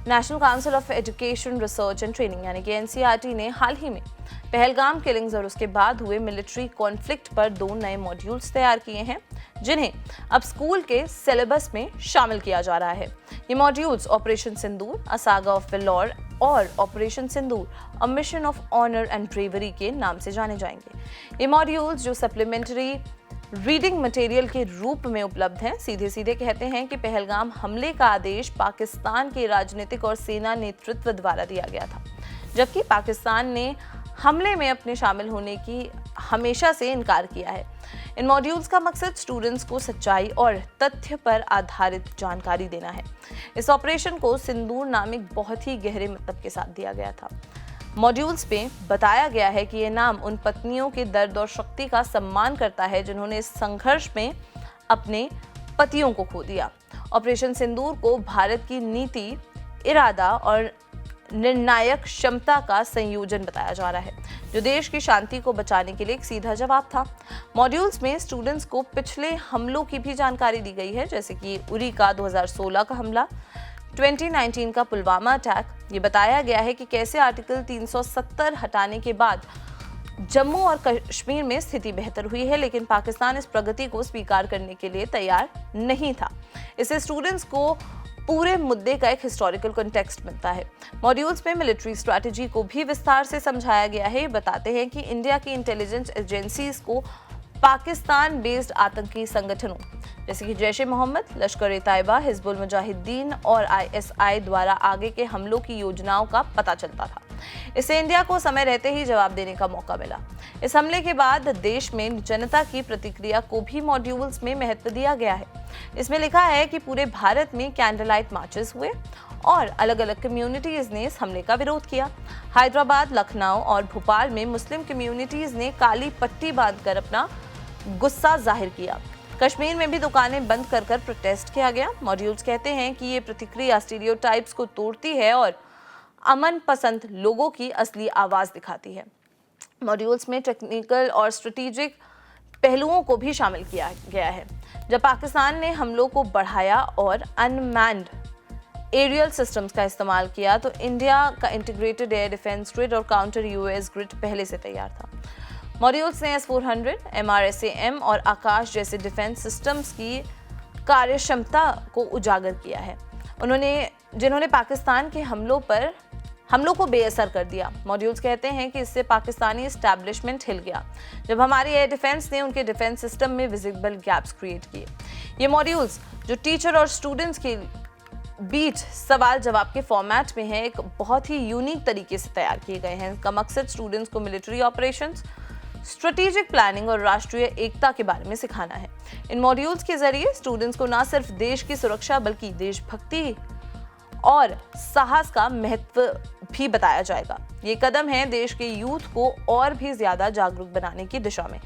National council of education research and training यानी कि NCERT ने हाल ही में पहलगाम किलिंग्स और उसके बाद हुए मिलिट्री कॉन्फ्लिक्ट पर 2 नए मॉड्यूल्स तैयार किए हैं, जिन्हें अब स्कूल के सिलेबस में शामिल किया जा रहा है। ये modules operation Sindoor, a saga of valour और operation Sindoor, a mission of honour and bravery के नाम से जाने जाएंगे। ये मॉड्यूल्स जो सप्लीमेंट्री रीडिंग मटेरियल के रूप में उपलब्ध हैं, सीधे सीधे कहते हैं कि पहलगाम हमले का आदेश पाकिस्तान के राजनीतिक और सेना नेतृत्व द्वारा दिया गया था, जबकि पाकिस्तान ने हमले में अपने शामिल होने की हमेशा से इनकार किया है। इन मॉड्यूल्स का मकसद स्टूडेंट्स को सच्चाई और तथ्य पर आधारित जानकारी देना है। इस ऑपरेशन को सिंदूर नाम एक बहुत ही गहरे मतलब के साथ दिया गया था। मॉड्यूल्स में बताया गया है कि यह नाम उन पत्नियों के दर्द और शक्ति का सम्मान करता है जिन्होंने इस संघर्ष में अपने पतियों को खो दिया। ऑपरेशन सिंदूर को भारत की नीति, इरादा और निर्णायक क्षमता का संयोजन बताया जा रहा है, जो देश की शांति को बचाने के लिए एक सीधा जवाब था। मॉड्यूल्स में स्टूडेंट्स को पिछले हमलों की भी जानकारी दी गई है, जैसे कि उरी का 2016 का हमला, 2019 का पुलवामा अटैक। ये बताया गया है कि कैसे आर्टिकल 370 हटाने के बाद जम्मू और कश्मीर में स्थिति बेहतर हुई है, लेकिन पाकिस्तान इस प्रगति को स्वीकार करने के लिए तैयार नहीं था। इससे स्टूडेंट्स को पूरे मुद्दे का एक हिस्टोरिकल कॉन्टेक्स्ट मिलता है। मॉड्यूल्स में मिलिट्री स्ट्रैटेजी को भी विस्तार से समझाया गया है। ये बताते हैं कि इंडिया की इंटेलिजेंस एजेंसीज को पाकिस्तान बेस्ड आतंकी संगठनों जैसे कि जैश ए मोहम्मद, लश्कर ए तैयबा, हिजबुल मुजाहिदीन और आईएसआई द्वारा आगे के हमलों की योजनाओं का पता चलता था। इससे इंडिया को समय रहते ही जवाब देने का मौका मिला। इस हमले के बाद देश में जनता की प्रतिक्रिया को भी मॉड्यूल्स में महत्व दिया गया है। इसमें लिखा है कि पूरे भारत में कैंडल लाइट मार्चेस हुए और अलग अलग कम्युनिटीज ने इस हमले का विरोध किया। हैदराबाद, लखनऊ और भोपाल में मुस्लिम कम्युनिटीज ने काली पट्टी बांधकर अपना गुस्सा जाहिर किया। कश्मीर में भी दुकानें बंद कर प्रोटेस्ट किया गया। मॉड्यूल्स कहते हैं कि ये प्रतिक्रिया स्टीरियोटाइप्स को तोड़ती है और अमन पसंद लोगों की असली आवाज दिखाती है। मॉड्यूल्स में टेक्निकल और स्ट्रेटेजिक पहलुओं को भी शामिल किया गया है। जब पाकिस्तान ने हमलों को बढ़ाया और अनमैन्ड एरियल सिस्टम्स का इस्तेमाल किया, तो इंडिया का इंटीग्रेटेड एयर डिफेंस ग्रिड और काउंटर यूएस ग्रिड पहले से तैयार था। मॉड्यूल्स ने S-400, MRSAM और आकाश जैसे डिफेंस सिस्टम्स की कार्यक्षमता को उजागर किया है, जिन्होंने पाकिस्तान के हमलों को बेअसर कर दिया। मॉड्यूल्स कहते हैं कि इससे पाकिस्तानी एस्टैब्लिशमेंट हिल गया जब हमारी एयर डिफेंस ने उनके डिफेंस सिस्टम में विजिबल गैप्स क्रिएट किए। ये मॉड्यूल्स जो टीचर और स्टूडेंट्स के बीच सवाल जवाब के फॉर्मेट में है, एक बहुत ही यूनिक तरीके से तैयार किए गए हैं। इसका मकसद स्टूडेंट्स को मिलिट्री ऑपरेशंस, स्ट्रेटेजिक प्लानिंग और राष्ट्रीय एकता के बारे में सिखाना है। इन मॉड्यूल्स के जरिए स्टूडेंट्स को न सिर्फ देश की सुरक्षा बल्कि देशभक्ति और साहस का महत्व भी बताया जाएगा। ये कदम है देश के यूथ को और भी ज्यादा जागरूक बनाने की दिशा में।